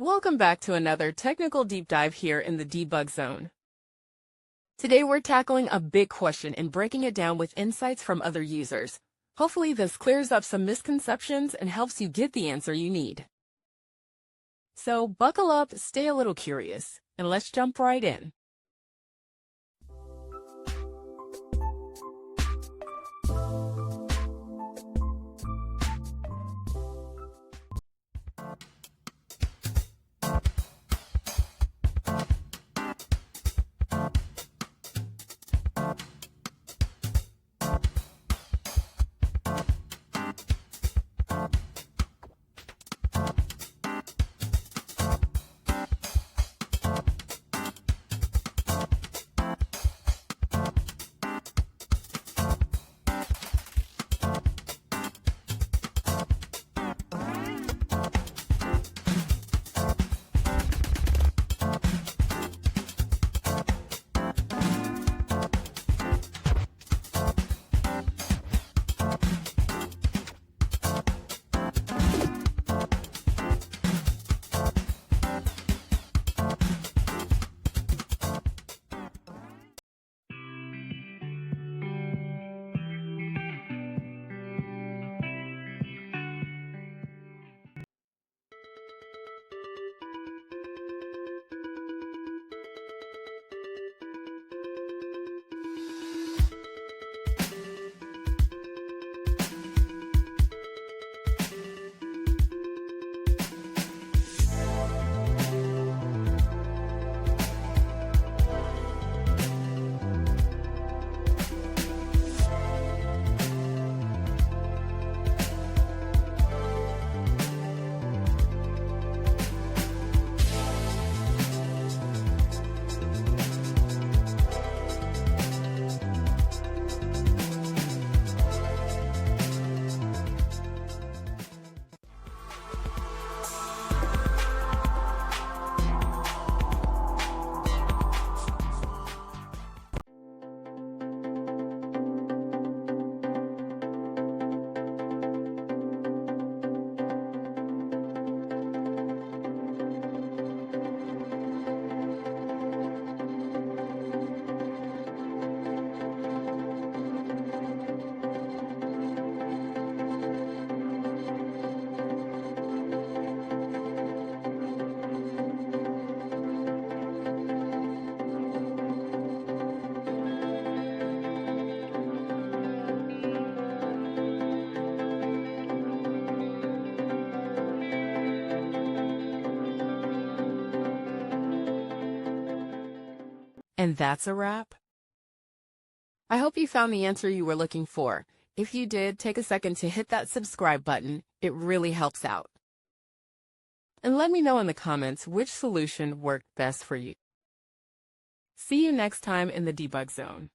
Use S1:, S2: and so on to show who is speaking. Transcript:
S1: Welcome back to another technical deep dive here in the debug zone. Today we're tackling a big question and breaking it down with insights from other users. Hopefully this clears up some misconceptions and helps you get the answer you need. So buckle up, stay a little curious, and let's jump right in. And that's a wrap. I hope you found the answer you were looking for. If you did, take a second to hit that subscribe button. It really helps out. And let me know in the comments which solution worked best for you. See you next time in the debug zone.